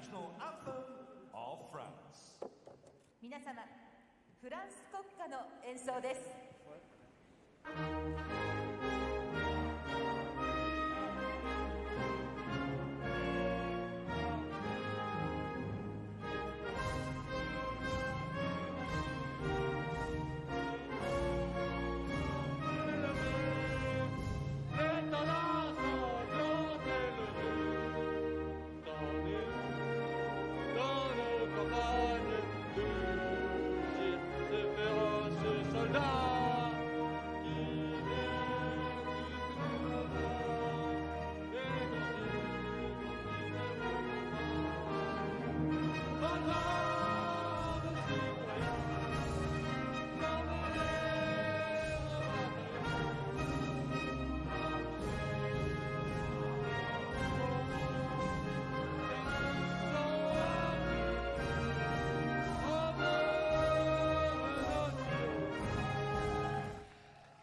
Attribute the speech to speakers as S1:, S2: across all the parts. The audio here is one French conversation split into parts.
S1: national anthem of France.
S2: 皆様、フランス国歌の演奏です。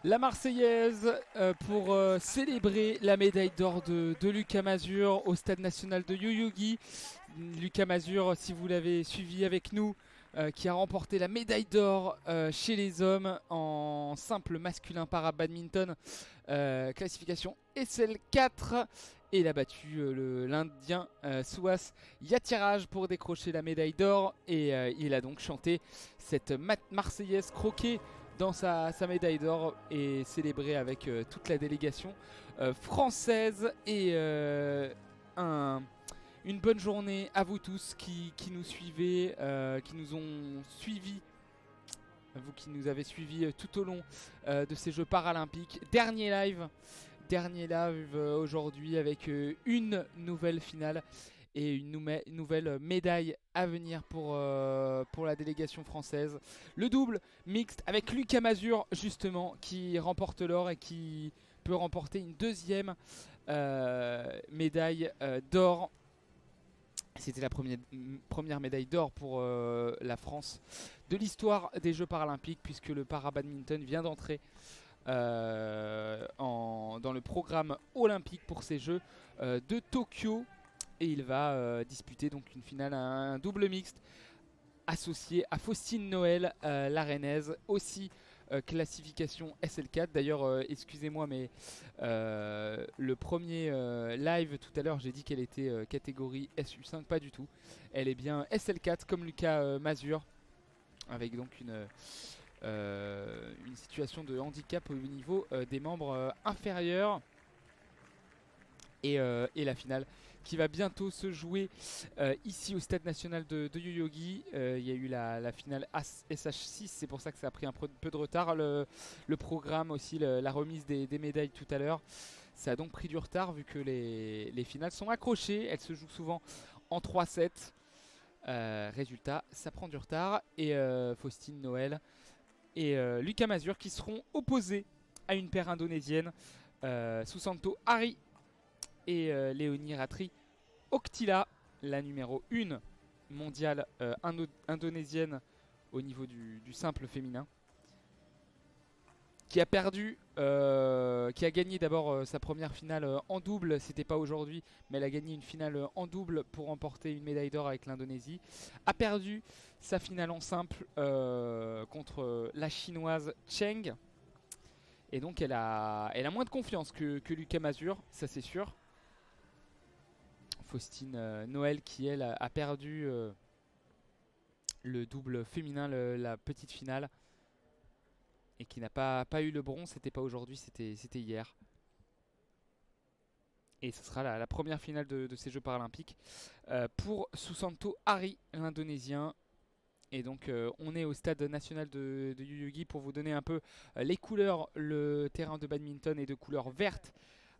S3: La Marseillaise pour célébrer la médaille d'or de Lucas Mazur au Stade National de Yoyogi. Lucas Mazur, si vous l'avez suivi avec nous, qui a remporté la médaille d'or chez les hommes en simple masculin para-badminton, classification SL4. Et il a battu l'Indien Suhas Yatiraj pour décrocher la médaille d'or. Et il a donc chanté cette Marseillaise croquée dans sa médaille d'or et célébré avec toute la délégation française. Et une bonne journée à vous tous qui nous suivez, qui nous ont suivis, vous qui nous avez suivis tout au long de ces Jeux paralympiques. Dernier live aujourd'hui avec une nouvelle finale et une nouvelle médaille à venir pour la délégation française. Le double mixte avec Lucas Mazur justement qui remporte l'or et qui peut remporter une deuxième médaille d'or. C'était la première médaille d'or pour la France de l'histoire des Jeux paralympiques, puisque le para-badminton vient d'entrer dans le programme olympique pour ces Jeux de Tokyo. Et il va disputer donc une finale, un double mixte associé à Faustine Noël, la rennaise, aussi classification SL4. D'ailleurs, excusez-moi, mais le premier live tout à l'heure, j'ai dit qu'elle était catégorie SU5, pas du tout. Elle est bien SL4 comme Lucas Mazur, avec donc une situation de handicap au niveau des membres inférieurs. Et la finale qui va bientôt se jouer ici au Stade National de Yoyogi. Il y a eu la finale SH6, c'est pour ça que ça a pris un peu de retard. Le programme aussi, la remise des médailles tout à l'heure, ça a donc pris du retard vu que les finales sont accrochées. Elles se jouent souvent en 3-7. Résultat, ça prend du retard. Et Faustine Noël et Lucas Mazur qui seront opposés à une paire indonésienne, Susanto Ari et Léonie Ratri Oktila, la numéro 1 mondiale indonésienne au niveau du simple féminin, qui a perdu, qui a gagné d'abord sa première finale en double. C'était pas aujourd'hui, mais elle a gagné une finale en double pour remporter une médaille d'or avec l'Indonésie. A perdu sa finale en simple contre la chinoise Cheng. Et donc elle a moins de confiance que Lucas Mazur, ça c'est sûr. Faustine Noël qui elle a perdu le double féminin, la petite finale, et qui n'a pas eu le bronze. C'était pas aujourd'hui, c'était hier. Et ce sera la première finale de ces Jeux paralympiques pour Susanto Ari, l'Indonésien. Et donc on est au Stade National de Yoyogi pour vous donner un peu les couleurs. Le terrain de badminton est de couleur verte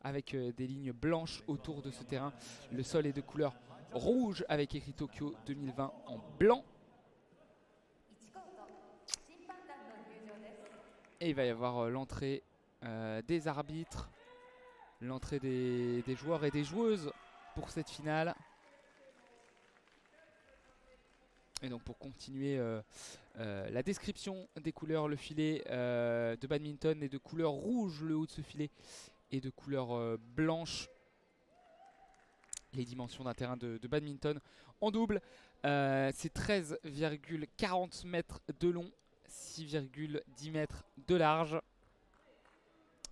S3: avec des lignes blanches autour de ce terrain. Le sol est de couleur rouge avec écrit Tokyo 2020 en blanc. Et il va y avoir l'entrée des arbitres, l'entrée des joueurs et des joueuses pour cette finale. Et donc pour continuer la description des couleurs, le filet de badminton est de couleur rouge, le haut de ce filet est de couleur blanche les dimensions d'un terrain de badminton en double. C'est 13,40 mètres de long, 6,10 mètres de large.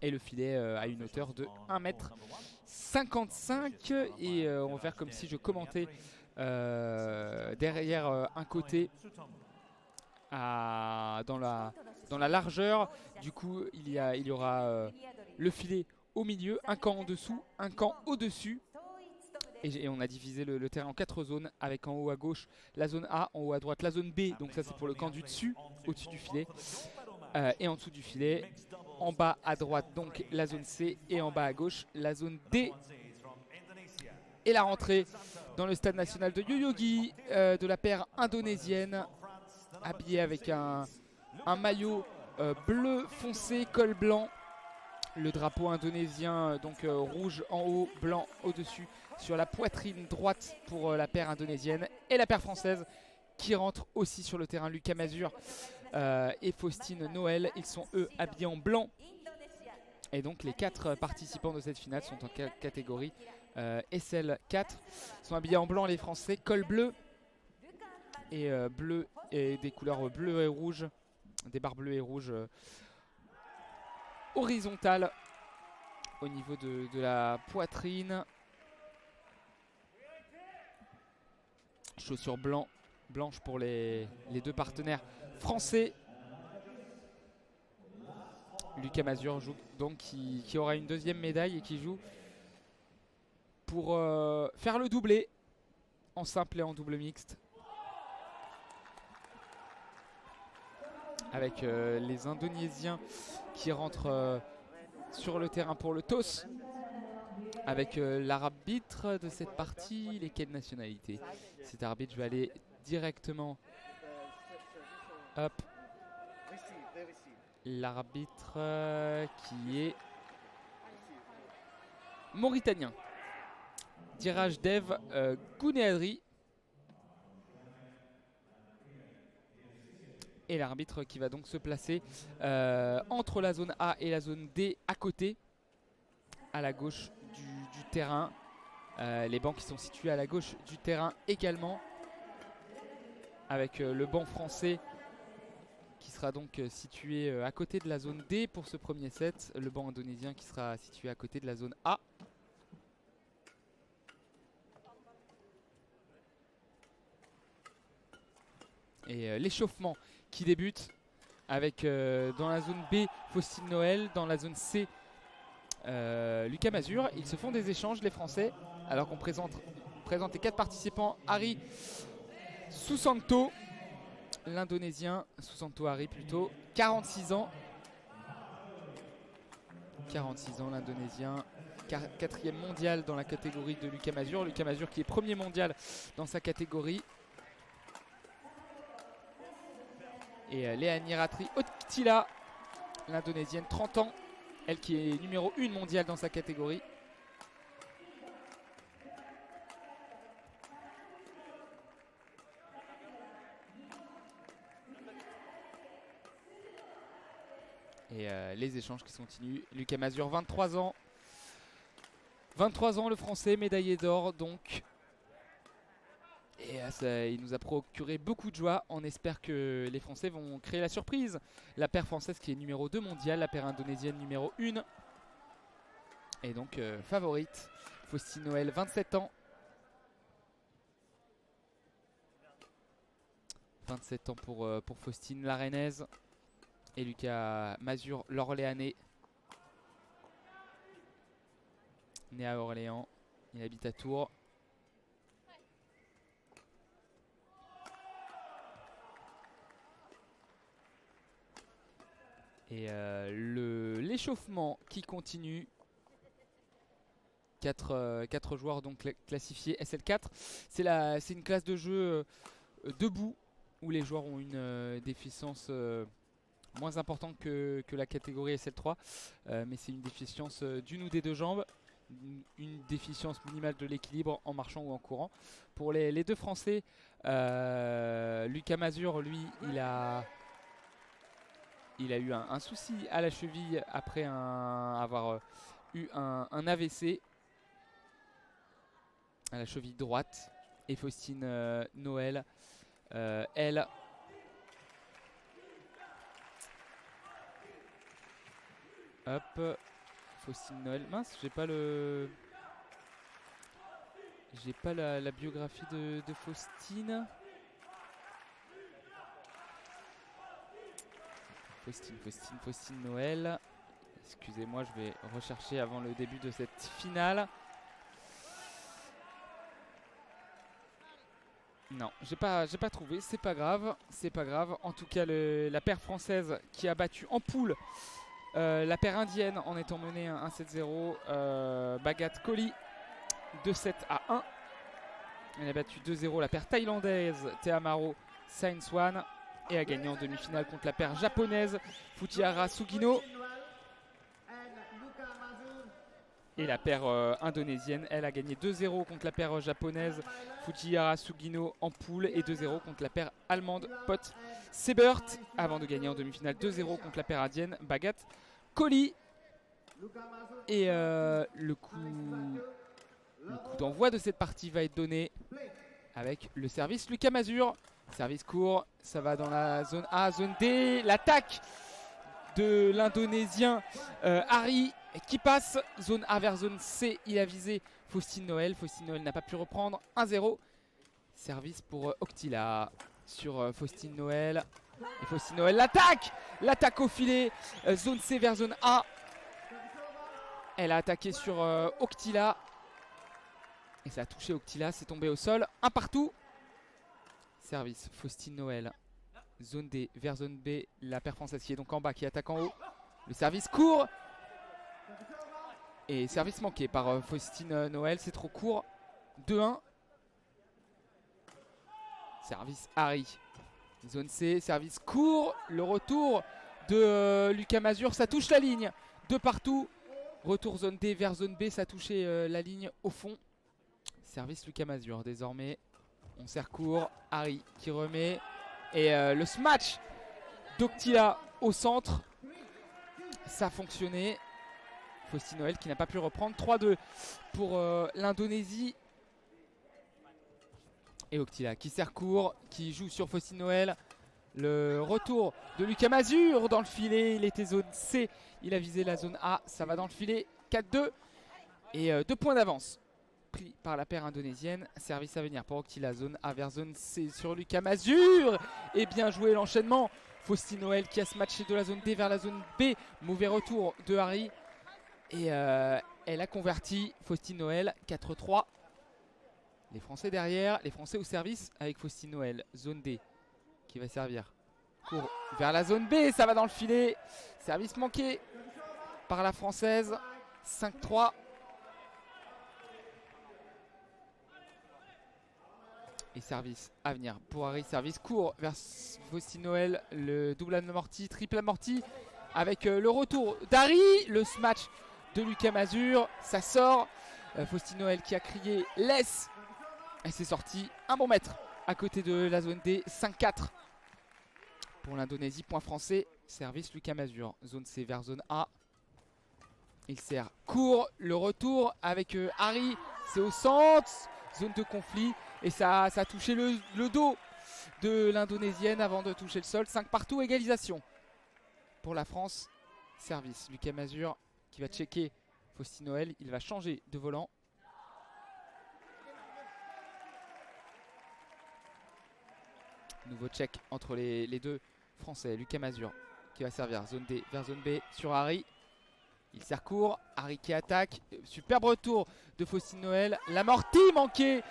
S3: Et le filet a une hauteur de 1,55 m. Et on va faire comme si je commentais derrière un côté dans la largeur. Du coup, il y aura le filet au milieu, un camp en dessous, un camp au-dessus. Et on a divisé le terrain en 4 zones, avec en haut à gauche la zone A, en haut à droite la zone B. Donc ça c'est pour le camp du dessus, au-dessus du filet. Et en dessous du filet, en bas à droite donc la zone C, et en bas à gauche la zone D. Et la rentrée dans le stade national de Yoyogi de la paire indonésienne, habillée avec un maillot bleu foncé, col blanc. Le drapeau indonésien, donc rouge en haut, blanc au-dessus, sur la poitrine droite pour la paire indonésienne. Et la paire française qui rentre aussi sur le terrain, Lucas Mazur et Faustine Noël. Ils sont eux habillés en blanc. Et donc les 4 participants de cette finale sont en catégorie SL4. Ils sont habillés en blanc les Français, col bleu et bleu, et des couleurs bleu et rouge, des barres bleues et rouges horizontales au niveau de la poitrine. Chaussures blanches pour les 2 partenaires français. Lucas Mazur joue donc qui aura une 2e médaille et qui joue pour faire le doublé en simple et en double mixte. Avec les Indonésiens qui rentrent sur le terrain pour le toss. Avec l'arbitre de cette partie, il est quelle nationalité? Cet arbitre, je vais aller directement. Hop. L'arbitre qui est mauritanien. Diraj Dev Gounéadri. Et l'arbitre qui va donc se placer entre la zone A et la zone D à côté, à la gauche du terrain. Les bancs qui sont situés à la gauche du terrain également, avec le banc français qui sera donc situé à côté de la zone D pour ce premier set. Le banc indonésien qui sera situé à côté de la zone A. Et l'échauffement qui débute avec dans la zone B Faustine Noël, dans la zone C Lucas Mazur. Ils se font des échanges les Français, alors qu'on présente les 4 participants. Hari Susanto, l'Indonésien, Susanto Hari plutôt, 46 ans. 46 ans l'Indonésien, 4e mondial dans la catégorie de Lucas Mazur. Lucas Mazur qui est 1er mondial dans sa catégorie. Et Leani Ratri Ottila, l'Indonésienne, 30 ans, elle qui est numéro 1 mondiale dans sa catégorie. Et les échanges qui continuent. Lucas Mazur, 23 ans. 23 ans le Français, médaillé d'or donc. Et il nous a procuré beaucoup de joie. On espère que les Français vont créer la surprise. La paire française qui est numéro 2 mondiale, la paire indonésienne numéro 1. Et donc favorite. Faustine Noël, 27 ans. 27 ans pour Faustine, la rennaise. Et Lucas Mazur, l'Orléanais. Né à Orléans, il habite à Tours. Et l'échauffement qui continue. 4 joueurs donc classifiés SL4. C'est une classe de jeu debout où les joueurs ont une déficience moins importante que la catégorie SL3. Mais c'est une déficience d'une ou des 2 jambes. Une déficience minimale de l'équilibre en marchant ou en courant. Pour les 2 Français, Lucas Mazur, lui, il a eu un souci à la cheville après avoir eu un AVC. à la cheville droite. Et Faustine Noël, elle. Hop. Faustine Noël. Mince, j'ai pas le. J'ai pas la biographie de Faustine. Faustine Noël. Excusez-moi, je vais rechercher avant le début de cette finale. Non, j'ai pas trouvé, c'est pas grave. En tout cas, la paire française qui a battu en poule la paire indienne en étant menée 1-7-0. Bhagat Kohli 2-7-1. Elle a battu 2-0 la paire thaïlandaise Thea Maro Saintswan et a gagné en demi-finale contre la paire japonaise Futihara Sugino. Et la paire indonésienne, elle a gagné 2-0 contre la paire japonaise Futihara Sugino en poule et 2-0 contre la paire allemande Pot Sebert avant de gagner en demi-finale 2-0 contre la paire indienne Bhagat Kohli. Et le coup d'envoi de cette partie va être donné avec le service Lucas Mazur. Service court, ça va dans la zone A, zone D. L'attaque de l'Indonésien Hari qui passe zone A vers zone C. Il a visé Faustine Noël. Faustine Noël n'a pas pu reprendre. 1-0. Service pour Octila sur Faustine Noël. Et Faustine Noël l'attaque. L'attaque au filet. Zone C vers zone A. Elle a attaqué sur Octila. Et ça a touché Octila. C'est tombé au sol. Un partout. Service Faustine Noël. Zone D vers zone B. La paire française qui est donc en bas, qui attaque en haut. Le service court. Et service manqué par Faustine Noël. C'est trop court. 2-1. Service Hari. Zone C. Service court. Le retour de Lucas Mazur. Ça touche la ligne. De partout. Retour zone D vers zone B. Ça a touché la ligne au fond. Service Lucas Mazur. Désormais, on sert court. Hari qui remet. Et le smash d'Octila au centre. Ça a fonctionné. Faustine Noël qui n'a pas pu reprendre. 3-2 pour l'Indonésie. Et Octila qui sert court, qui joue sur Faustine Noël. Le retour de Lucas Mazur dans le filet. Il était zone C. Il a visé la zone A. Ça va dans le filet. 4-2. Et 2 points d'avance pris par la paire indonésienne. Service à venir pour Octila. Zone A vers zone C sur Lucas Mazur. Et bien joué l'enchaînement. Faustine Noël qui a smatché de la zone D vers la zone B. Mauvais retour de Hari. Et elle a converti Faustine Noël. 4-3. Les Français derrière. Les Français au service avec Faustine Noël. Zone D qui va servir. Court vers la zone B. Ça va dans le filet. Service manqué par la Française. 5-3. Et service à venir pour Hari. Service court vers Faustine Noël. Le double amorti, triple amorti. Avec le retour d'Hari. Le smash de Lucas Mazur. Ça sort. Faustine Noël qui a crié laisse. Et c'est sorti. Un bon mètre à côté de la zone D. 5-4 pour l'Indonésie. Point français. Service Lucas Mazur. Zone C vers zone A. Il sert court. Le retour avec Hari. C'est au centre. Zone de conflit. Et ça a touché le dos de l'Indonésienne avant de toucher le sol. 5 partout, égalisation pour la France. Service, Lucas Mazur qui va checker Faustine Noël. Il va changer de volant. Nouveau check entre les deux Français. Lucas Mazur qui va servir zone D vers zone B sur Hari. Il sert court. Hari qui attaque. Superbe retour de Faustine Noël. L'amorti manqué.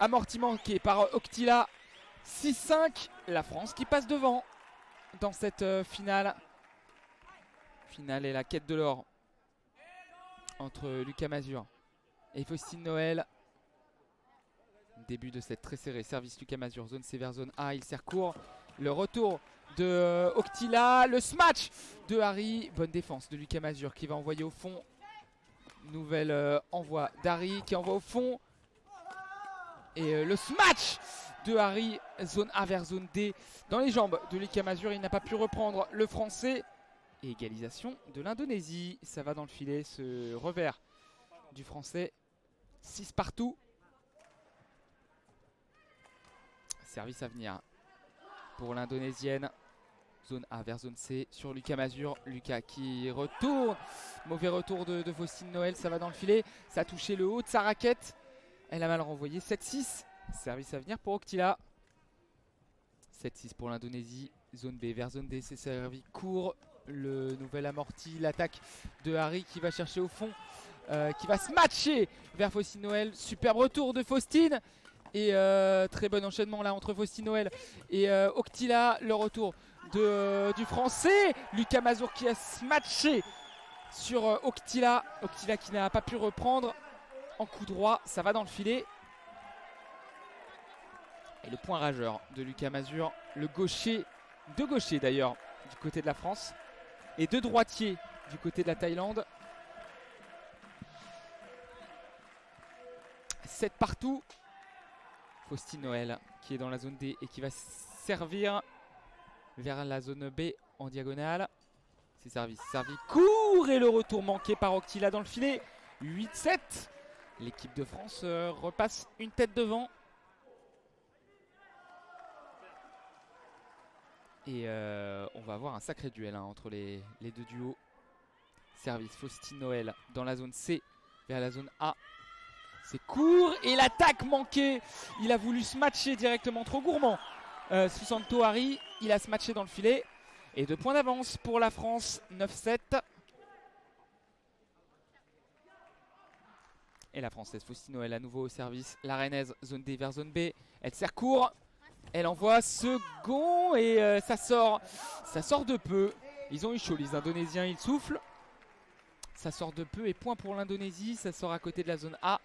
S3: Amorti manqué par Octila. 6-5. La France qui passe devant dans cette finale. Finale et la quête de l'or entre Lucas Mazur et Faustine Noël. Début de cette très serrée. Service Lucas Mazur. Zone C vers zone A. Il sert court. Le retour de Octila. Le smash de Hari. Bonne défense de Lucas Mazur qui va envoyer au fond. Nouvel envoi d'Hari qui envoie au fond. Et le smash de Hari. Zone A vers zone D. Dans les jambes de Lucas Mazur. Il n'a pas pu reprendre le français. Et égalisation de l'Indonésie. Ça va dans le filet ce revers du français. 6 partout. Service à venir pour l'Indonésienne. Zone A vers zone C sur Lucas Mazur. Lucas qui retourne. Mauvais retour de Faustine Noël. Ça va dans le filet. Ça a touché le haut de sa raquette. Elle a mal renvoyé. 7-6. Service à venir pour Octila. 7-6 pour l'Indonésie. Zone B vers zone D. C'est servi court. Le nouvel amorti. L'attaque de Harry qui va chercher au fond. Qui va se matcher vers Faustine Noël. Superbe retour de Faustine. Et très bon enchaînement là entre Faustine Noël et Octila. Le retour du français Lucas Mazur qui a smatché sur Octila. Octila qui n'a pas pu reprendre en coup droit. Ça va dans le filet. Et le point rageur de Lucas Mazur. Le gaucher, deux gauchers d'ailleurs du côté de la France. Et deux droitiers du côté de la Thaïlande. 7 partout. Faustine Noël qui est dans la zone D et qui va servir vers la zone B en diagonale. C'est servi court et le retour manqué par Octila dans le filet. 8-7. L'équipe de France repasse une tête devant. Et on va avoir un sacré duel entre les deux duos. Service Faustine Noël dans la zone C vers la zone A. C'est court et l'attaque manquée. Il a voulu se matcher directement, trop gourmand. Susanto Harry, il a se matché dans le filet. Et 2 points d'avance pour la France, 9-7. Et la Française Faustine Noël à nouveau au service. La Rennaise, zone D vers zone B. Elle sert court. Elle envoie second et ça sort de peu. Ils ont eu chaud, les Indonésiens, ils soufflent. Ça sort de peu et point pour l'Indonésie. Ça sort à côté de la zone A.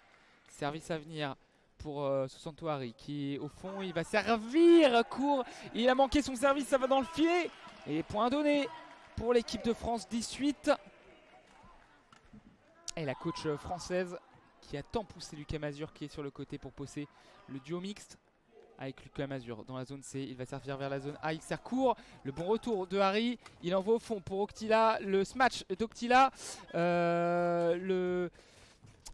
S3: Service à venir pour Susanto Harry qui au fond il va servir court. Il a manqué son service, ça va dans le filet. Et point donné pour l'équipe de France, 18. Et la coach française qui a tant poussé Lucas Mazur qui est sur le côté pour pousser le duo mixte avec Lucas Mazur dans la zone C. Il va servir vers la zone A, il sert court. Le bon retour de Harry, il envoie au fond pour Octila. Le smash d'Octila.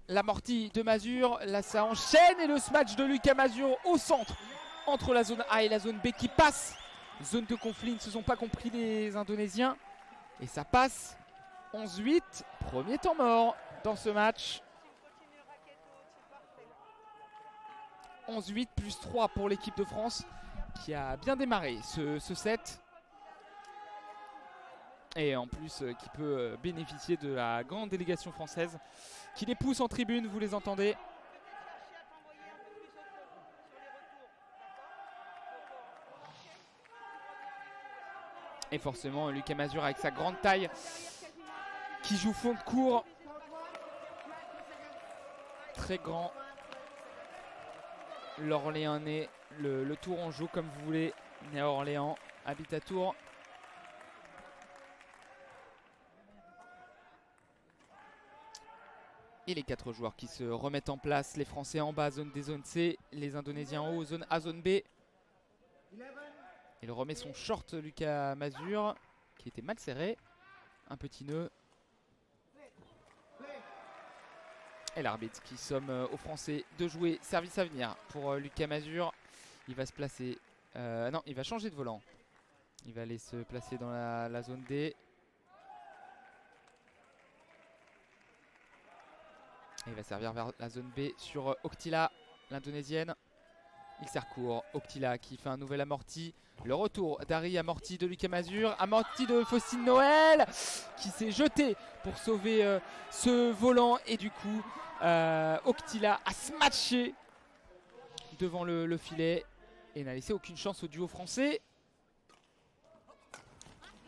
S3: L'amorti de Mazur, là ça enchaîne et le smash de Lucas Mazur au centre entre la zone A et la zone B qui passe. Zone de conflit, ne se sont pas compris les Indonésiens. Et ça passe. 11-8, premier temps mort dans ce match. 11-8 plus 3 pour l'équipe de France qui a bien démarré ce set. Et en plus qui peut bénéficier de la grande délégation française qui les pousse en tribune, vous les entendez. Et forcément Lucas Mazur avec sa grande taille qui joue fond de court. Très grand. L'Orléanais, le Tourangeau comme vous voulez, né à Orléans, habite à Tours. Et les 4 joueurs qui se remettent en place, les Français en bas, zone D, zone C, les Indonésiens en haut, zone A, zone B. Il remet son short Lucas Mazur qui était mal serré, un petit nœud. Et l'arbitre qui somme aux Français de jouer service à venir pour Lucas Mazur. Il va se placer, non il va changer de volant. Il va aller se placer dans la zone D. Et il va servir vers la zone B sur Octila, l'Indonésienne. Il sert court, Octila qui fait un nouvel amorti. Le retour d'Harry, amorti de Lucas Mazur, amorti de Faustine Noël qui s'est jeté pour sauver ce volant. Et du coup, Octila a smatché devant le filet et n'a laissé aucune chance au duo français.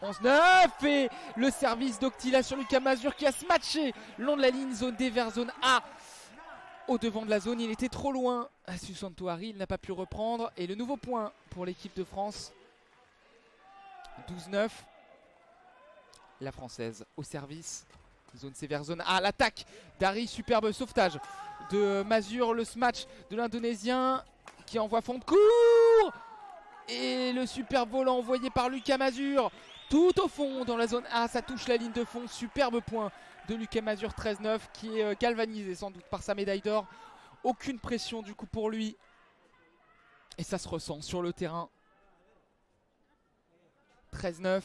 S3: 11-9 et le service d'Octila sur Lucas Mazur qui a smatché le long de la ligne zone D vers zone A. Au devant de la zone, il était trop loin. Susanto Harry, il n'a pas pu reprendre. Et le nouveau point pour l'équipe de France. 12-9. La Française au service. Zone C vers zone A. L'attaque d'Harry, superbe sauvetage de Mazur. Le smash de l'Indonésien qui envoie fond de court. Et le superbe volant envoyé par Lucas Mazur. Tout au fond dans la zone A, ça touche la ligne de fond. Superbe point de Lucas Mazur, 13-9, qui est galvanisé sans doute par sa médaille d'or. Aucune pression du coup pour lui. Et ça se ressent sur le terrain. 13-9.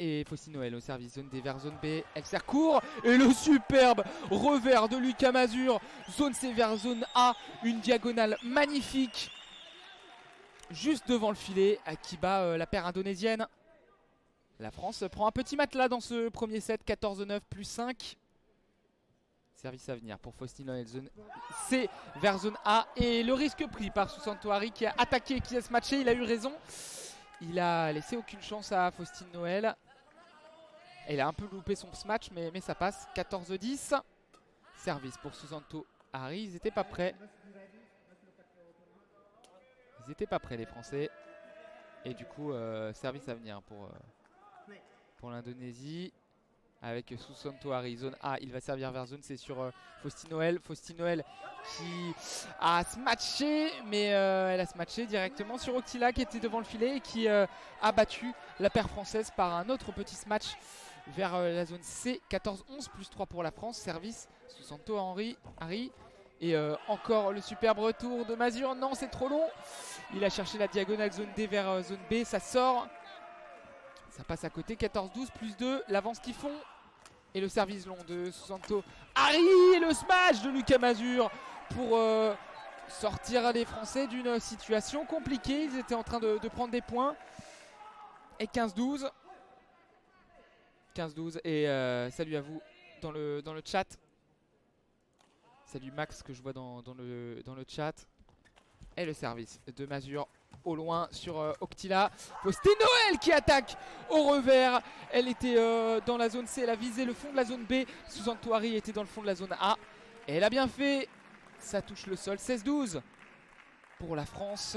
S3: Et Faustine Noël au service, zone D vers zone B. Elle sert court. Et le superbe revers de Lucas Mazur. Zone C vers zone A. Une diagonale magnifique. Juste devant le filet qui bat la paire indonésienne. La France prend un petit matelas dans ce premier set. 14-9 plus 5. Service à venir pour Faustine Noël. Zone C vers zone A. Et le risque pris par Susanto Hari qui a attaqué, qui a se matché. Il a eu raison. Il a laissé aucune chance à Faustine Noël. Il a un peu loupé son match, mais ça passe. 14-10. Service pour Susanto Hari. Ils n'étaient pas prêts. Ils n'étaient pas prêts, les Français. Et du coup, service à venir pour l'Indonésie. Avec Susanto Hari. Zone A, il va servir vers zone C sur Faustine Noël. Faustine Noël qui a smatché, mais elle a smatché directement sur Octila qui était devant le filet et qui a battu la paire française par un autre petit smash vers la zone C. 14-11 plus 3 pour la France. Service Susanto Hari. Et encore le superbe retour de Mazur. Non, c'est trop long. Il a cherché la diagonale zone D vers zone B. Ça sort. Ça passe à côté. 14-12 plus 2. L'avance qu'ils font. Et le service long de Susanto Hari. Et le smash de Lucas Mazur pour sortir les Français d'une situation compliquée. Ils étaient en train de prendre des points. Et 15-12. 15-12. Et salut à vous dans le chat. Salut Max que je vois dans le chat. Et le service de Mazur au loin sur Octila. Faustine Noël qui attaque au revers. Elle était dans la zone C, elle a visé le fond de la zone B. Susanto Hari était dans le fond de la zone A. Et elle a bien fait. Ça touche le sol. 16-12 pour la France.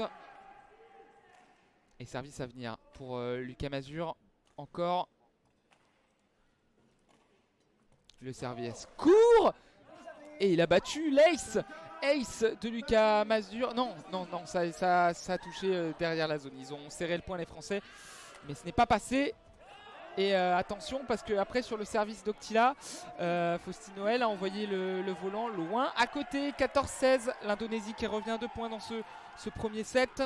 S3: Et service à venir pour Lucas Mazur. Encore. Le service court. Et il a battu l'ace. Ace de Lucas Mazur. Non, ça a touché derrière la zone. Ils ont serré le point les Français. Mais ce n'est pas passé. Et attention parce que après sur le service d'Octila, Faustine Noël a envoyé le volant loin à côté. 14-16. L'Indonésie qui revient 2 points dans ce premier set.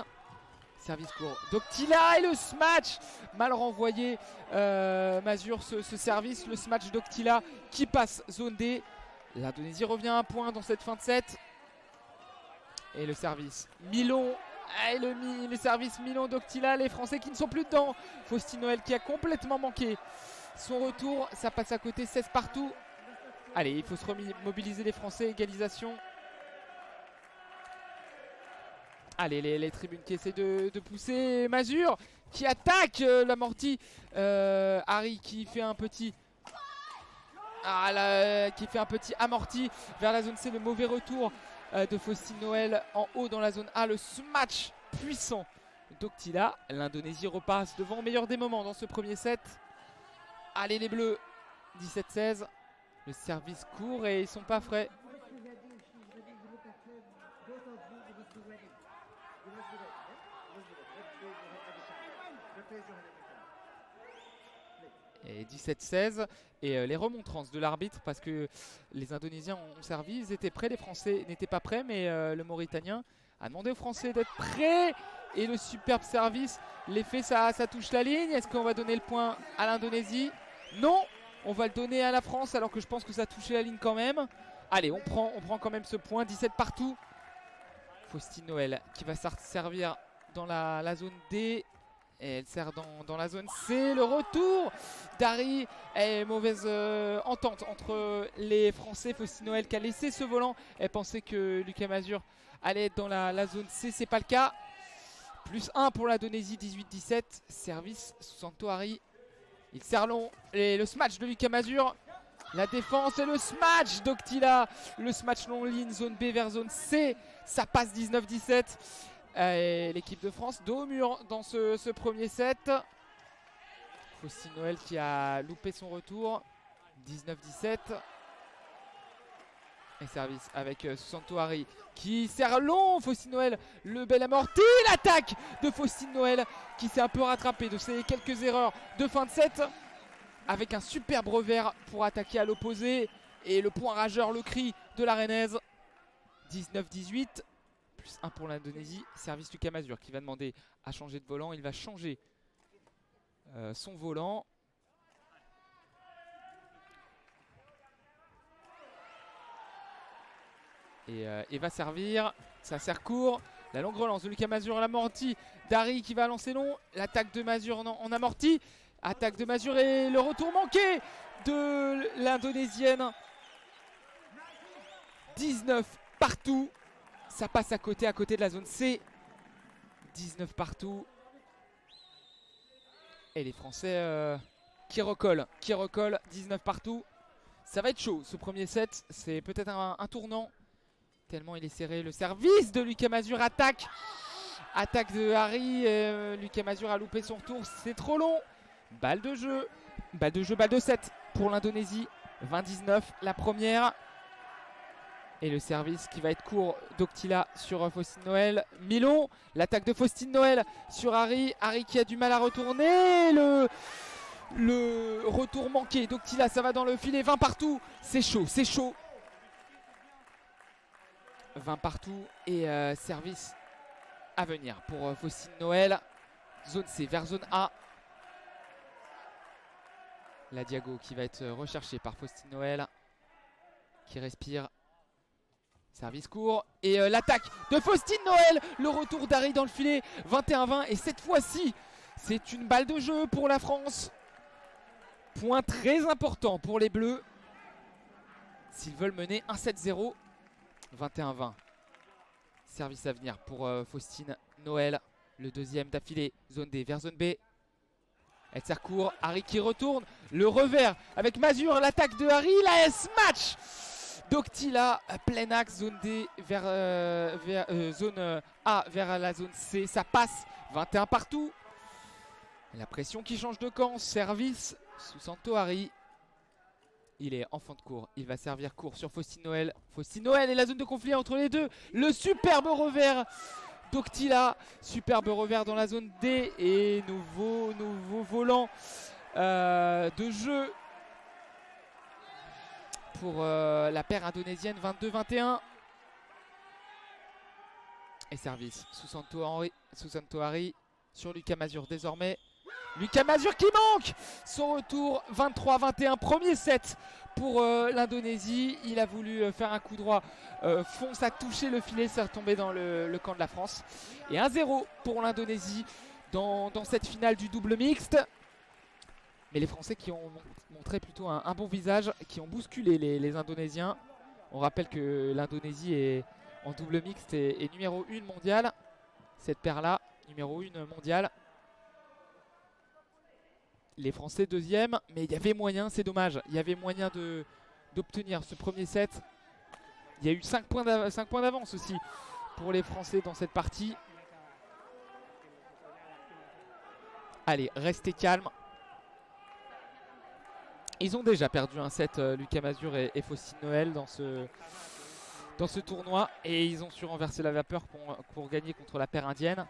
S3: Service court d'Octila et le smash. Mal renvoyé Mazur ce service. Le smash d'Octila qui passe zone D. L'Indonésie revient à 1 point dans cette fin de set. Et le service Milon. Et le service Milon d'Octila. Les Français qui ne sont plus dedans. Faustine Noël qui a complètement manqué son retour. Ça passe à côté, 16 partout. Allez, il faut se remobiliser les Français. Égalisation. Allez, les tribunes qui essaient de pousser. Mazur qui attaque l'amorti. Hari qui fait un petit... qui fait un petit amorti vers la zone C. Le mauvais retour de Faustine Noël en haut dans la zone A. Le smash puissant d'Octila. L'Indonésie repasse devant au meilleur des moments dans ce premier set. Allez les Bleus. 17-16. Le service court et ils sont pas frais. Et 17-16 et les remontrances de l'arbitre parce que les Indonésiens ont servi, ils étaient prêts, les Français n'étaient pas prêts, mais le Mauritanien a demandé aux Français d'être prêts et le superbe service, l'effet ça touche la ligne. Est-ce qu'on va donner le point à l'Indonésie? Non, on va le donner à la France alors que je pense que ça a touché la ligne quand même. Allez, on prend quand même ce point, 17 partout. Faustine Noël qui va servir dans la zone D. Et elle sert dans la zone C. Le retour d'Hari. Mauvaise entente entre les Français. Faustine Noël qui a laissé ce volant. Elle pensait que Lucas Mazur allait être dans la zone C. C'est pas le cas. Plus 1 pour l'Indonésie. 18-17. Service Susanto Hari. Il sert long. Et le smash de Lucas Mazur. La défense et le smash d'Octila. Le smash long ligne. Zone B vers zone C. Ça passe 19-17. Et l'équipe de France dos au mur dans ce premier set. Faustine Noël qui a loupé son retour. 19-17. Et service avec Susanto Hari qui sert long. Faustine Noël, le bel amorti. L'attaque de Faustine Noël qui s'est un peu rattrapée de ses quelques erreurs de fin de set. Avec un superbe revers pour attaquer à l'opposé. Et le point rageur, le cri de la Rennaise. 19-18. Plus 1 pour l'Indonésie. Service Lucas Mazur qui va demander à changer de volant. Il va changer son volant. Et va servir. Ça sert court. La longue relance de Lucas Mazur, l'amorti d'Harry qui va lancer long. L'attaque de Mazur en amorti. Attaque de Mazur et le retour manqué de l'Indonésienne. 19 partout. Ça passe à côté de la zone C. 19 partout. Et les Français qui recollent. 19 partout. Ça va être chaud ce premier set. C'est peut-être un tournant. Tellement il est serré. Le service de Lucas Mazur. Attaque de Harry. Lucas Mazur a loupé son retour. C'est trop long. Balle de jeu. Balle de 7 pour l'Indonésie. 20-19 la première. Et le service qui va être court d'Octila sur Faustine Noël. Milon, l'attaque de Faustine Noël sur Harry. Harry qui a du mal à retourner. Le retour manqué d'Octila, ça va dans le filet. 20 partout, c'est chaud. 20 partout et service à venir pour Faustine Noël. Zone C vers zone A. La Diago qui va être recherchée par Faustine Noël. Qui respire. Service court et l'attaque de Faustine Noël. Le retour d'Harry dans le filet. 21-20 et cette fois-ci, c'est une balle de jeu pour la France. Point très important pour les Bleus. S'ils veulent mener 1-7-0. 21-20. Service à venir pour Faustine Noël. Le deuxième d'affilée. Zone D vers zone B. Elle sert court. Harry qui retourne. Le revers avec Mazur. L'attaque de Harry. La S-match d'Octila, plein axe, zone D vers, zone A vers la zone C, ça passe, 21 partout. La pression qui change de camp, service sous Santo Harry. Il est en fond de cours, il va servir court sur Faustine Noël. Faustine Noël et la zone de conflit entre les deux. Le superbe revers d'Octila, superbe revers dans la zone D et nouveau volant de jeu. Pour la paire indonésienne, 22-21. Et service sous Santo Harry sur Lucas Mazur désormais. Lucas Mazur qui manque son retour, 23-21. Premier set pour l'Indonésie. Il a voulu faire un coup droit. Fonce a touché le filet, ça est retombé dans le camp de la France. Et 1-0 pour l'Indonésie dans cette finale du double mixte. Mais les Français qui ont montré plutôt un bon visage, qui ont bousculé les Indonésiens. On rappelle que l'Indonésie est en double mixte et numéro 1 mondial. Cette paire-là, numéro 1 mondial. Les Français deuxième, mais il y avait moyen, c'est dommage. Il y avait moyen d'obtenir ce premier set. Il y a eu 5 points d'avance aussi pour les Français dans cette partie. Allez, restez calmes. Ils ont déjà perdu un set, Lucas Mazur et Faustine Noël dans ce tournoi. Et ils ont su renverser la vapeur pour gagner contre la paire indienne.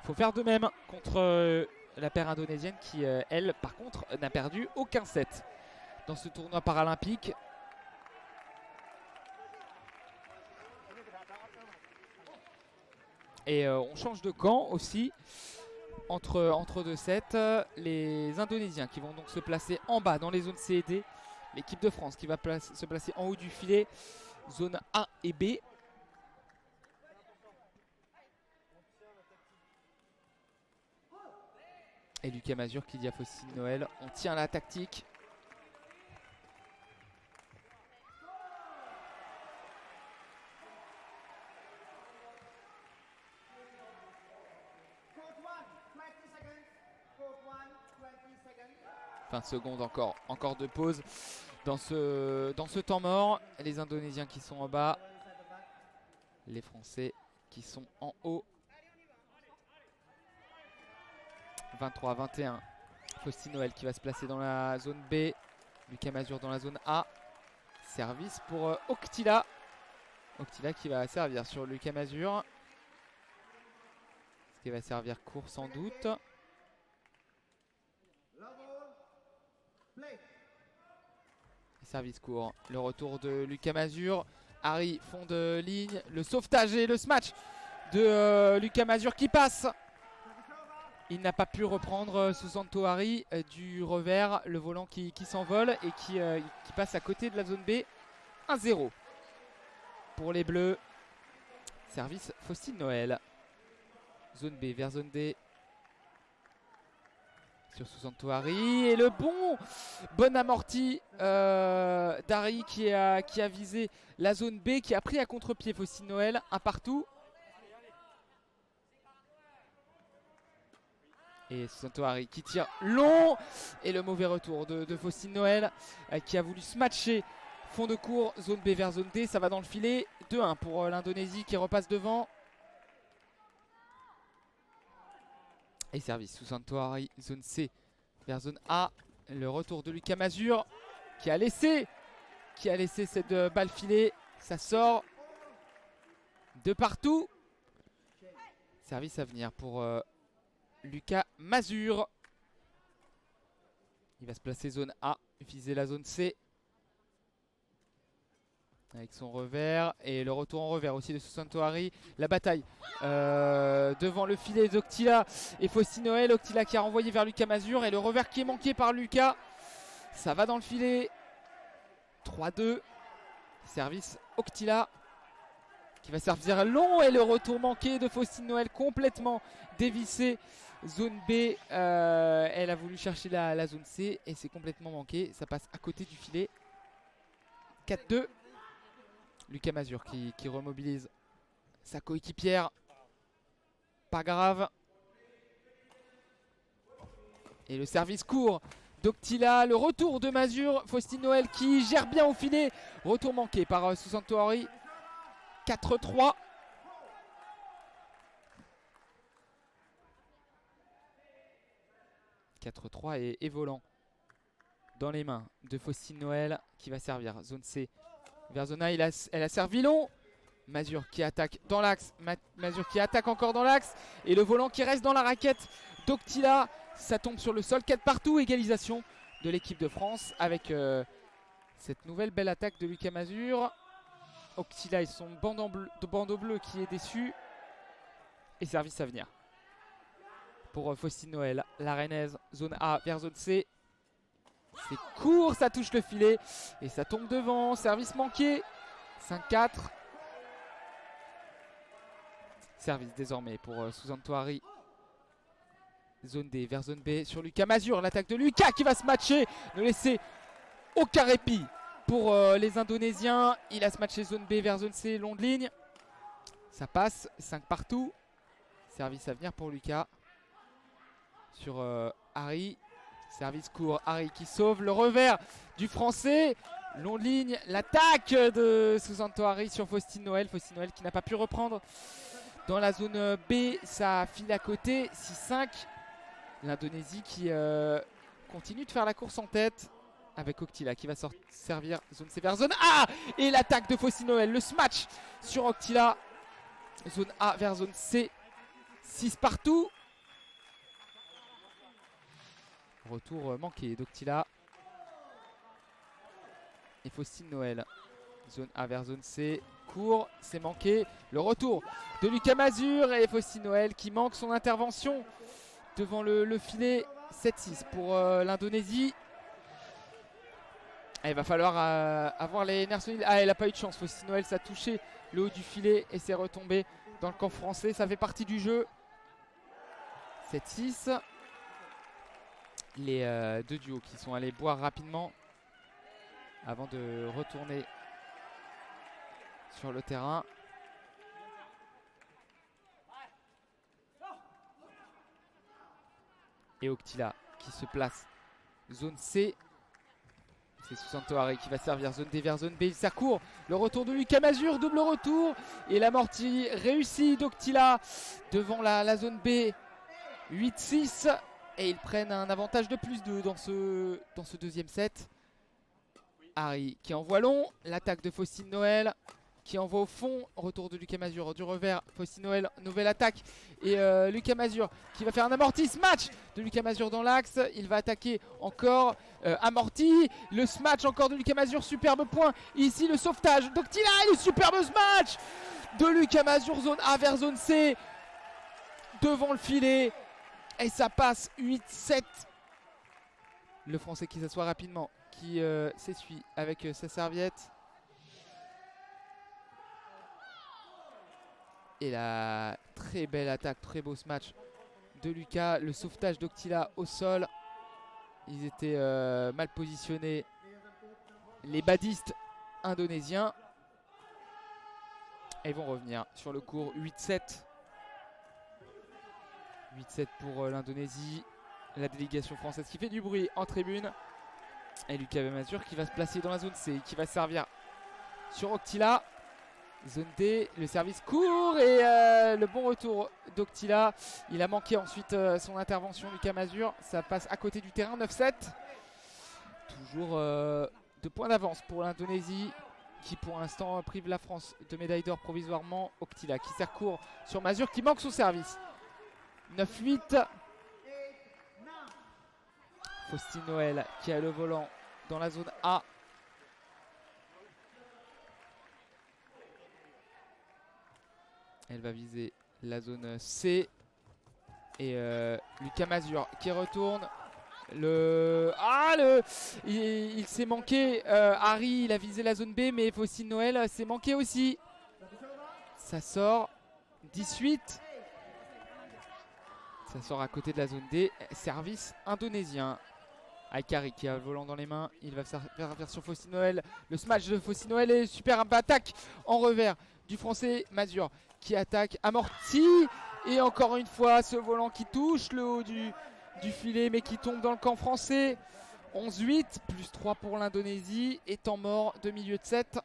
S3: Il faut faire de même contre la paire indonésienne qui, elle, par contre, n'a perdu aucun set dans ce tournoi paralympique. Et on change de camp aussi. Entre deux sets, les Indonésiens qui vont donc se placer en bas dans les zones C et D. L'équipe de France qui va se placer en haut du filet, zone A et B. Et Lucas Mazur qui dit à Faustine Noël, on tient la tactique. Fin de seconde encore de pause dans ce temps mort. Les Indonésiens qui sont en bas, les Français qui sont en haut. 23-21. Faustine Noël qui va se placer dans la zone B. Lucas Mazur dans la zone A. Service pour Octila. Octila qui va servir sur Lucas Mazur. Ce qui va servir court sans doute. Service court. Le retour de Lucas Mazur. Harry, fond de ligne. Le sauvetage et le smash de Lucas Mazur qui passe. Il n'a pas pu reprendre Susanto Harry du revers. Le volant qui s'envole et qui passe à côté de la zone B. 1-0 pour les Bleus. Service Faustine Noël. Zone B vers zone D. Sur Susanto Harry. Et le bon amorti d'Harry qui a visé la zone B, qui a pris à contre-pied Faustine Noël. Un partout. Et Susanto Harry qui tire long. Et le mauvais retour de Faustine Noël qui a voulu se matcher. Fond de cours, zone B vers zone D. Ça va dans le filet. 2-1 pour l'Indonésie qui repasse devant. Et service Susanto Harry, zone C vers zone A. Le retour de Lucas Mazur qui a laissé cette balle filet. Ça sort de partout. Service à venir pour Lucas Mazur. Il va se placer zone A, viser la zone C. Avec son revers et le retour en revers aussi de Susanto Harry. La bataille devant le filet d'Octila et Faustine Noël. Octila qui a renvoyé vers Lucas Mazur et le revers qui est manqué par Lucas. Ça va dans le filet. 3-2. Service Octila qui va servir long et le retour manqué de Faustine Noël complètement dévissé. Zone B, elle a voulu chercher la zone C et c'est complètement manqué. Ça passe à côté du filet. 4-2. Lucas Mazur qui remobilise sa coéquipière. Pas grave. Et le service court d'Octila. Le retour de Mazur. Faustine Noël qui gère bien au filet. Retour manqué par Susanto Harry. 4-3. Et volant dans les mains de Faustine Noël qui va servir. Zone C vers zone A. Elle a servi long. Mazur qui attaque dans l'axe. Mazur qui attaque encore dans l'axe. Et le volant qui reste dans la raquette d'Octila. Ça tombe sur le sol. 4 partout. Égalisation de l'équipe de France avec cette nouvelle belle attaque de Lucas Mazur. Octila et son bandeau bleu qui est déçu. Et service à venir pour Faustine Noël. La Rennaise, zone A vers zone C. C'est court, ça touche le filet. Et ça tombe devant. Service manqué. 5-4. Service désormais pour Susanto Harry. Zone D vers zone B sur Lucas Mazur. L'attaque de Lucas qui va se matcher. Ne laisser aucun répit pour les Indonésiens. Il a se matché zone B vers zone C, long de ligne. Ça passe, 5 partout. Service à venir pour Lucas. Sur Harry. Service court, Harry qui sauve. Le revers du Français. Long de ligne. L'attaque de Susanto Harry sur Faustine Noël. Faustine Noël qui n'a pas pu reprendre dans la zone B. Ça file à côté. 6-5. L'Indonésie qui continue de faire la course en tête. Avec Octila qui va servir zone C vers zone A. Et l'attaque de Faustine Noël. Le smash sur Octila. Zone A vers zone C. 6 partout. Retour manqué d'Octila. Et Faustine Noël. Zone A vers zone C. Court, c'est manqué. Le retour de Lucas Mazur et Faustine Noël qui manque son intervention devant le filet. 7-6 pour l'Indonésie. Il va falloir avoir les nerfs solides. Ah, elle n'a pas eu de chance. Faustine Noël, ça a touché le haut du filet et c'est retombé dans le camp français. Ça fait partie du jeu. 7-6. Les deux duos qui sont allés boire rapidement avant de retourner sur le terrain. Et Octila qui se place zone C. C'est Susanto Harry qui va servir zone D vers zone B. Il s'accourt. Le retour de Lucas Mazur, double retour. Et l'amorti réussi d'Octila devant la zone B. 8-6. Et ils prennent un avantage de plus 2 dans ce deuxième set. Harry qui envoie long. L'attaque de Faustine Noël. qui envoie au fond. Retour de Lucas Mazur du revers. Fausti Noël, nouvelle attaque. Et Lucas Mazur qui va faire un amorti. Smash de Lucas Mazur dans l'axe. Il va attaquer encore. Amorti. Le smash encore de Lucas Mazur. Superbe point. Ici le sauvetage d'Octila. Et le superbe smash de Lucas Mazur. Zone A vers zone C. Devant le filet. Et ça passe 8-7. Le Français qui s'assoit rapidement. Qui s'essuie avec sa serviette. Et la très belle attaque, très beau match de Lucas. Le sauvetage d'Octila au sol. Ils étaient mal positionnés. Les badistes indonésiens. Et ils vont revenir sur le court 8-7. 8-7 pour l'Indonésie. La délégation française qui fait du bruit en tribune. Et Lucas Mazur qui va se placer dans la zone C. Qui va servir sur Octila. Zone D, le service court et le bon retour d'Octila. Il a manqué ensuite son intervention, Lucas Mazur. Ça passe à côté du terrain, 9-7. Toujours 2 points d'avance pour l'Indonésie qui pour l'instant prive la France de médaille d'or provisoirement. Octila qui sert court sur Mazur qui manque son service. 9-8. Fausti Noël qui a le volant dans la zone A. Elle va viser la zone C. Et Lucas Mazur qui retourne. Il s'est manqué. Harry, il a visé la zone B, mais Fausti Noël s'est manqué aussi. Ça sort 18. Ça sort à côté de la zone D. Service indonésien. Aikari qui a le volant dans les mains. Il va faire sur Fausti Noël. Le smash de Fausti Noël est super. Attaque en revers du Français Mazur qui attaque, amorti. Et encore une fois, ce volant qui touche le haut du filet, mais qui tombe dans le camp français. 11-8, plus 3 pour l'Indonésie. Et temps mort de milieu de 7.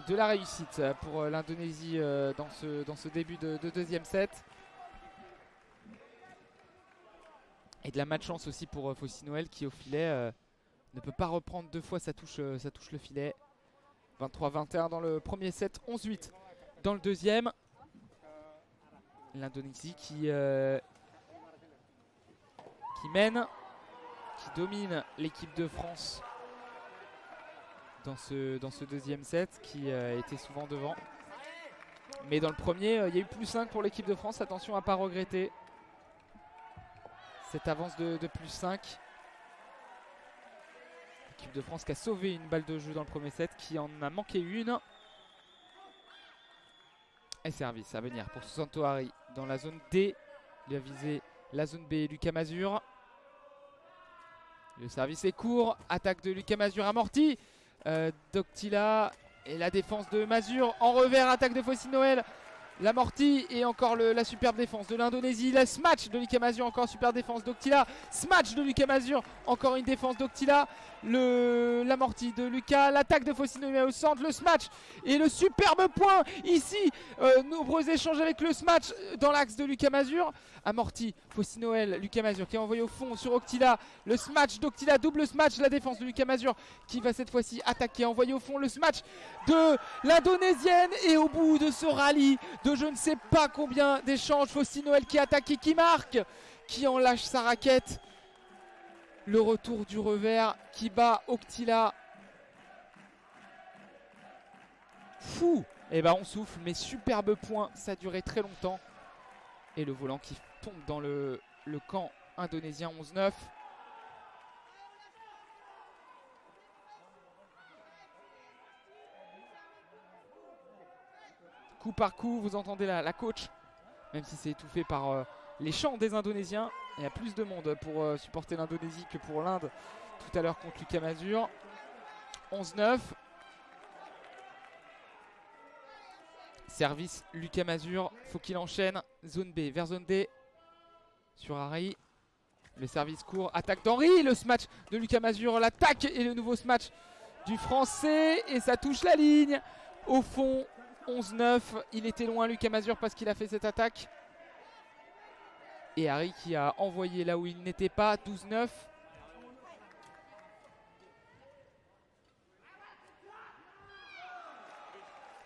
S3: De la réussite pour l'Indonésie dans ce début de deuxième set. Et de la malchance aussi pour Fausti Noël qui au filet ne peut pas reprendre 2 fois, ça touche le filet. 23-21 dans le premier set, 11-8 dans le deuxième. L'Indonésie qui mène, qui domine l'équipe de France dans ce deuxième set, qui était souvent devant. Mais dans le premier, il y a eu plus 5 pour l'équipe de France, attention à ne pas regretter cette avance de plus 5. L'équipe de France qui a sauvé une balle de jeu dans le premier set, qui en a manqué une. Et service à venir pour Susanto Hari dans la zone D. Il a visé la zone B, Lucas Mazur. Le service est court. Attaque de Lucas Mazur amorti. d'Octila et la défense de Mazur. En revers, attaque de Fausti Noël. L'amorti et encore la superbe défense de l'Indonésie. Le smash de Lucas Mazur, encore super défense d'Octila. Smash de Lucas Mazur, encore une défense d'Octila. L'amorti de Lucas, l'attaque de Fausti Noël au centre, le smash et le superbe point ici. Nombreux échanges avec le smash dans l'axe de Lucas Mazur. Amorti, Fausti Noël, Lucas Mazur qui est envoyé au fond sur Octila. Le smash d'Octila, double smash, la défense de Lucas Mazur qui va cette fois-ci attaquer, envoyer au fond le smash de l'Indonésienne. Et au bout de ce rallye de je ne sais pas combien d'échanges, Fausti Noël qui attaque et qui marque, qui en lâche sa raquette. Le retour du revers qui bat Octila. Fou. Et ben on souffle, mais superbe point, ça a duré très longtemps. Et le volant qui tombe dans le camp indonésien, 11-9. Coup par coup, vous entendez la coach, même si c'est étouffé par les chants des Indonésiens. Il y a plus de monde pour supporter l'Indonésie que pour l'Inde tout à l'heure contre Lucas Mazur. 11-9. Service Lucas Mazur, faut qu'il enchaîne. Zone B vers zone D sur Hari. Le service court, attaque d'Henry, le smash de Lucas Mazur, l'attaque et le nouveau smash du Français. Et ça touche la ligne. Au fond, 11-9. Il était loin Lucas Mazur parce qu'il a fait cette attaque. Et Hari qui a envoyé là où il n'était pas, 12-9.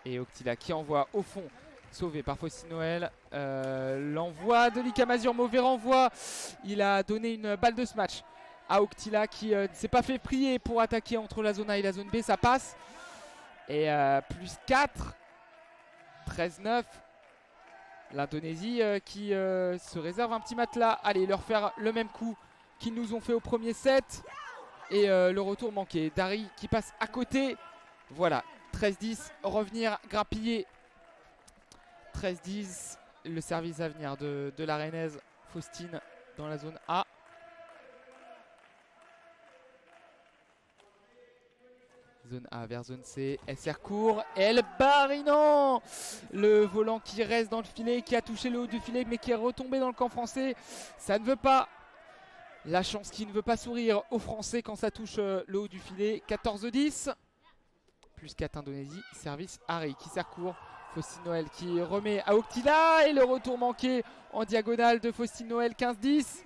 S3: Et Octila qui envoie au fond, sauvé par Faustine Noël. L'envoi de Lucas Mazur, mauvais renvoi. Il a donné une balle de smash à Octila qui ne s'est pas fait prier pour attaquer entre la zone A et la zone B. Ça passe. Et plus 4. 13-9. L'Indonésie qui se réserve un petit matelas. Allez, leur faire le même coup qu'ils nous ont fait au premier set. Et le retour manqué. Dari qui passe à côté. Voilà, 13-10. Revenir, grappiller. 13-10. Le service à venir de la Rennaise. Faustine dans la zone A. Zone A vers zone C. Elle sert court. Elle barre. Non. Le volant qui reste dans le filet, qui a touché le haut du filet, mais qui est retombé dans le camp français. Ça ne veut pas. La chance qui ne veut pas sourire aux Français quand ça touche le haut du filet. 14-10. Plus 4 Indonésie. Service Harry qui sert court. Faustine Noël qui remet à Octila. Et le retour manqué en diagonale de Faustine Noël. 15-10.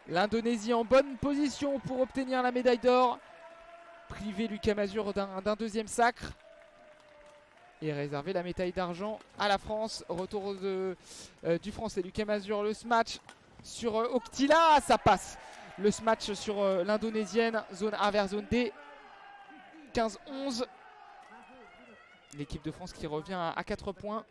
S3: L'Indonésie en bonne position pour obtenir la médaille d'or. Privé Lucas Mazur d'un deuxième sacre. Et réserver la médaille d'argent à la France. Retour du Français Lucas Mazur. Le smash sur Octila. Ça passe. Le smash sur l'Indonésienne. Zone A vers zone D. 15-11. L'équipe de France qui revient à 4 points.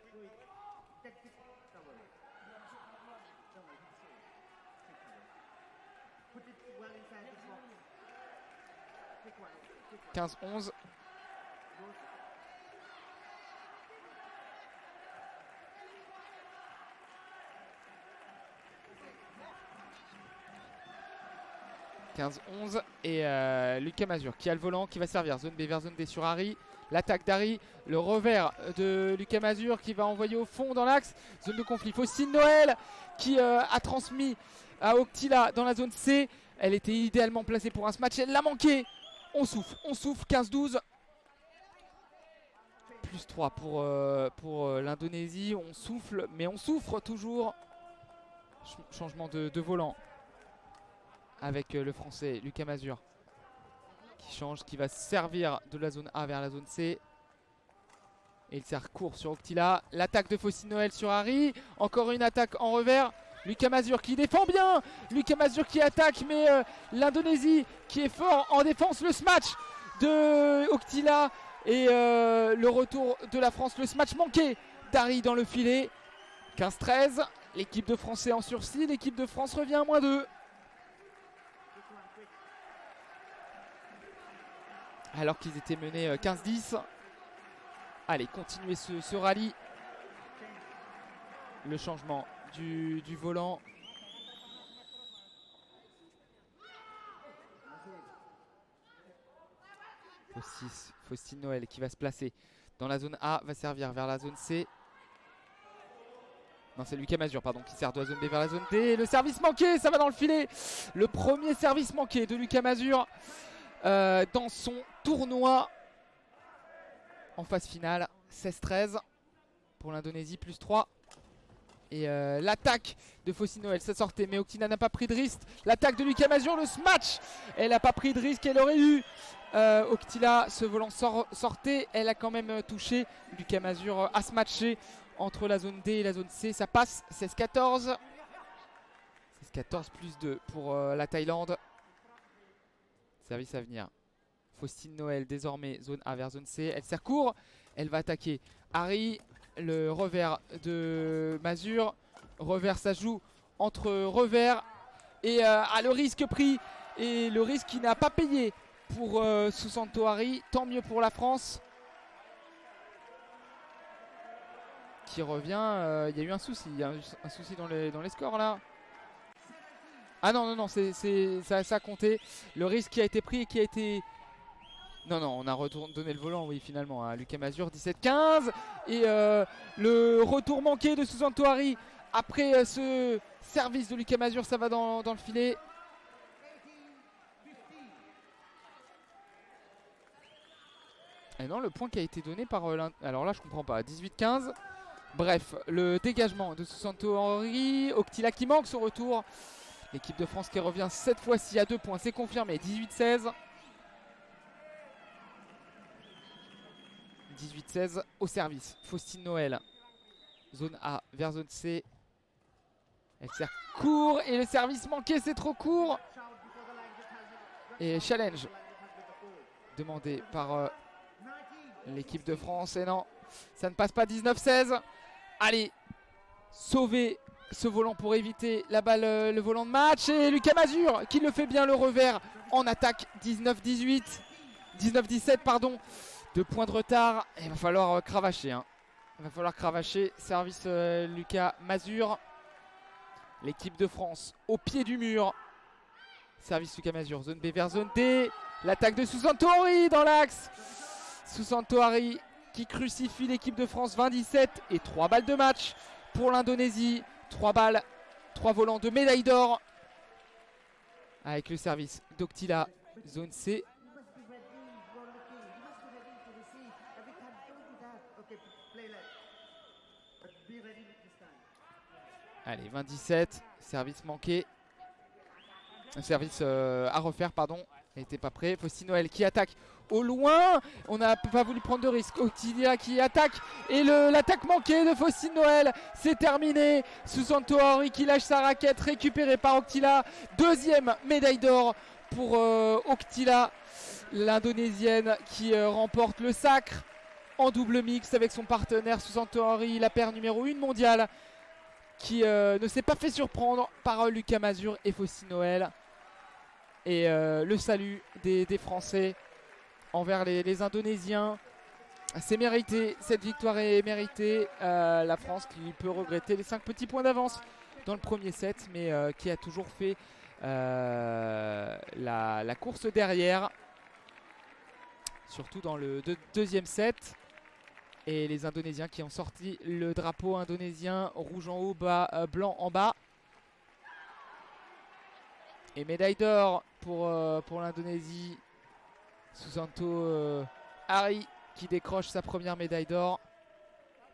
S3: « 15-11 ». Et Lucas Mazur qui a le volant, qui va servir zone B vers zone D sur Harry. L'attaque d'Harry, le revers de Lucas Mazur qui va envoyer au fond dans l'axe. Zone de conflit. Faustine Noël qui a transmis à Octila dans la zone C. Elle était idéalement placée pour un smash. Elle l'a manqué. On souffle. 15-12. Plus 3 pour l'Indonésie. On souffle, mais on souffre toujours. Changement de volant avec le Français Lucas Mazur qui change, qui va servir de la zone A vers la zone C. Et il sert court sur Octila. L'attaque de Faustine Noël sur Harry. Encore une attaque en revers. Lucas Mazur qui défend bien. Lucas Mazur qui attaque, mais l'Indonésie qui est fort en défense. Le smash de Octila et le retour de la France. Le smash manqué d'Harry dans le filet. 15-13. L'équipe de France est en sursis. L'équipe de France revient à -2. Alors qu'ils étaient menés 15-10. Allez, continuez ce rallye. Le changement du volant. Faustine Noël qui va se placer dans la zone A, va servir vers la zone C. Non, c'est Lucas Mazur, pardon, qui sert de la zone B vers la zone D. Le service manqué, ça va dans le filet. Le premier service manqué de Lucas Mazur dans son tournoi en phase finale. 16-13 pour l'Indonésie, plus 3. Et l'attaque de Faustine Noël, ça sortait, mais Octila n'a pas pris de risque. L'attaque de Lucas Mazur, le smash. Elle n'a pas pris de risque, elle aurait eu. Octila, ce volant sortait, elle a quand même touché. Lucas Mazur a smatché entre la zone D et la zone C, ça passe. 16-14. 16-14 plus 2 pour la Thaïlande. Service à venir. Faustine Noël désormais zone A vers zone C. Elle sert court. Elle va attaquer Harry. Le revers de Mazur. Revers, ça joue entre revers. Et le risque pris. Et le risque qui n'a pas payé pour Susanto Harry. Tant mieux pour la France. Qui revient. Il y a eu un souci. Il y a un souci dans les scores là. Ah non, ça a compté. Le risque qui a été pris et qui a été... Non, on a donné le volant, oui, finalement, à Lucas Mazur, 17-15. Et le retour manqué de Susanto Harry après ce service de Lucas Mazur, ça va dans le filet. Et non, le point qui a été donné par... Alors là, je comprends pas. 18-15. Bref, le dégagement de Susanto Harry. Octila qui manque son retour. L'équipe de France qui revient cette fois-ci à 2 points, c'est confirmé, 18-16. 18-16 au service. Faustine Noël. Zone A vers zone C. Elle sert court et le service manqué, c'est trop court. Et challenge demandé par l'équipe de France. Et non, ça ne passe pas. 19-16. Allez, sauver ce volant pour éviter la balle, le volant de match. Et Lucas Mazur qui le fait bien, le revers en attaque. 19-18. 19-17 pardon. 2 points de retard. Il va falloir cravacher. Il va falloir cravacher. Service Lucas Mazur. L'équipe de France au pied du mur. Service Lucas Mazur. Zone B vers zone D. L'attaque de Susanto Hari dans l'axe. Susanto Hari qui crucifie l'équipe de France. 20-17 et 3 balles de match pour l'Indonésie. 3 balles, 3 volants de médaille d'or. Avec le service d'Octila. Zone C. Allez, 20-17, service manqué. Service à refaire, pardon. Il n'était pas prêt. Faustine Noël qui attaque au loin. On n'a pas voulu prendre de risque. Octila qui attaque. Et l'attaque manquée de Faustine Noël. C'est terminé. Susanto Hari qui lâche sa raquette. Récupérée par Octila. 2e médaille d'or pour Octila. L'Indonésienne qui remporte le sacre en double mixte avec son partenaire Susanto Hari, la paire numéro 1 mondiale, qui ne s'est pas fait surprendre par Lucas Mazur et Faustine Noël. Et le salut des Français envers les Indonésiens. C'est mérité, cette victoire est méritée. La France qui peut regretter les 5 petits points d'avance dans le premier set, mais qui a toujours fait la course derrière. Surtout dans le deuxième set. Et les Indonésiens qui ont sorti le drapeau indonésien, rouge en haut, blanc en bas. Et médaille d'or pour l'Indonésie. Susanto Hari qui décroche sa première médaille d'or.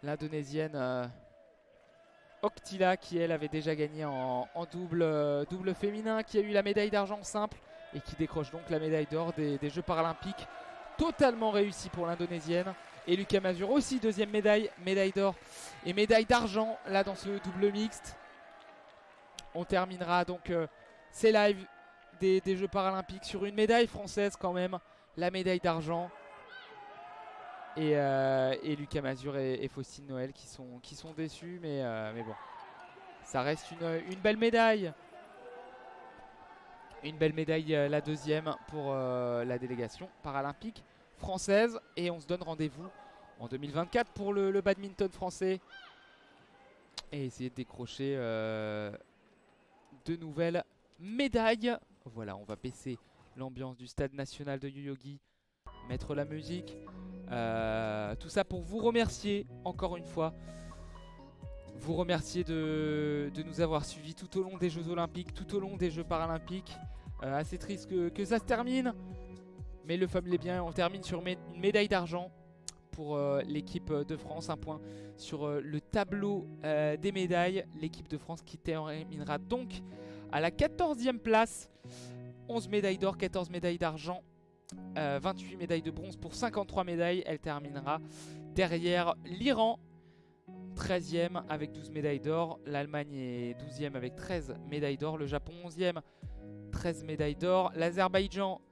S3: L'Indonésienne Octila qui elle avait déjà gagné en double féminin, qui a eu la médaille d'argent simple et qui décroche donc la médaille d'or des Jeux paralympiques. Totalement réussi pour l'Indonésienne. Et Lucas Mazur aussi, 2e médaille, médaille d'or et médaille d'argent là dans ce double mixte. On terminera donc ces lives des Jeux paralympiques sur une médaille française quand même, la médaille d'argent. Et Lucas Mazur et Faustine Noël qui sont déçus, mais bon, ça reste une belle médaille. Une belle médaille, la 2e pour la délégation paralympique française. Et on se donne rendez-vous en 2024 pour le badminton français. Et essayer de décrocher de nouvelles médailles. Voilà, on va baisser l'ambiance du stade national de Yoyogi, mettre la musique. Tout ça pour vous remercier encore une fois. Vous remercier de nous avoir suivis tout au long des Jeux Olympiques, tout au long des Jeux Paralympiques. Assez triste que ça se termine, mais le fameux est bien. On termine sur une médaille d'argent pour l'équipe de France. Un point sur le tableau des médailles. L'équipe de France qui terminera donc à la 14e place. 11 médailles d'or, 14 médailles d'argent, 28 médailles de bronze pour 53 médailles. Elle terminera derrière l'Iran, 13e avec 12 médailles d'or. L'Allemagne est 12e avec 13 médailles d'or. Le Japon 11e, 13 médailles d'or. L'Azerbaïdjan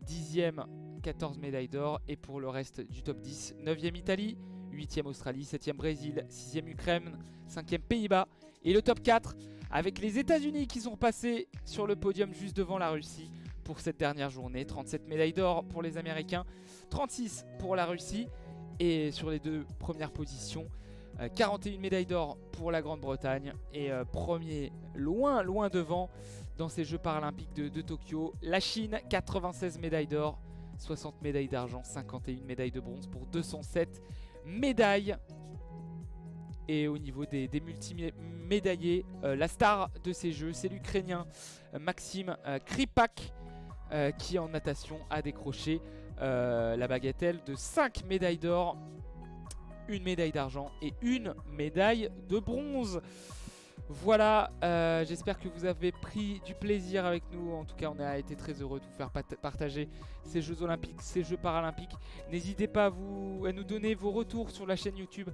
S3: 10e, 14 médailles d'or. Et pour le reste du top 10, 9e Italie, 8e Australie, 7e Brésil, 6e Ukraine, 5e Pays-Bas. Et le top 4 avec les États-Unis qui sont passés sur le podium juste devant la Russie pour cette dernière journée. 37 médailles d'or pour les Américains, 36 pour la Russie. Et sur les 2 premières positions, 41 médailles d'or pour la Grande-Bretagne. Et premier, loin devant dans ces Jeux paralympiques de Tokyo, la Chine, 96 médailles d'or, 60 médailles d'argent, 51 médailles de bronze pour 207 médailles. Et au niveau des multimédaillés, la star de ces Jeux, c'est l'Ukrainien Maxime Kripak, qui en natation a décroché la bagatelle de 5 médailles d'or, 1 médaille d'argent et 1 médaille de bronze. Voilà, j'espère que vous avez pris du plaisir avec nous. En tout cas, on a été très heureux de vous faire partager ces Jeux Olympiques, ces Jeux Paralympiques. N'hésitez pas à nous donner vos retours sur la chaîne YouTube,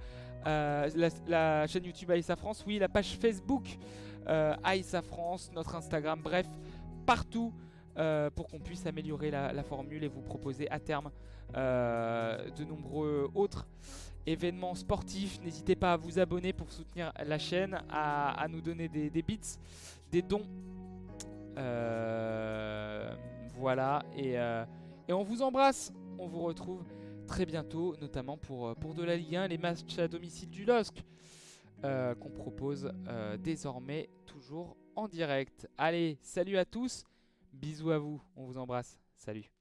S3: la chaîne YouTube AISA France, oui, la page Facebook AISA France, notre Instagram, bref, partout pour qu'on puisse améliorer la formule et vous proposer à terme de nombreux autres événements sportifs. N'hésitez pas à vous abonner pour soutenir la chaîne, à nous donner des bits, des dons. Voilà, et on vous embrasse. On vous retrouve très bientôt, notamment pour de la Ligue 1, les matchs à domicile du LOSC qu'on propose désormais toujours en direct. Allez, salut à tous, bisous à vous, on vous embrasse, salut.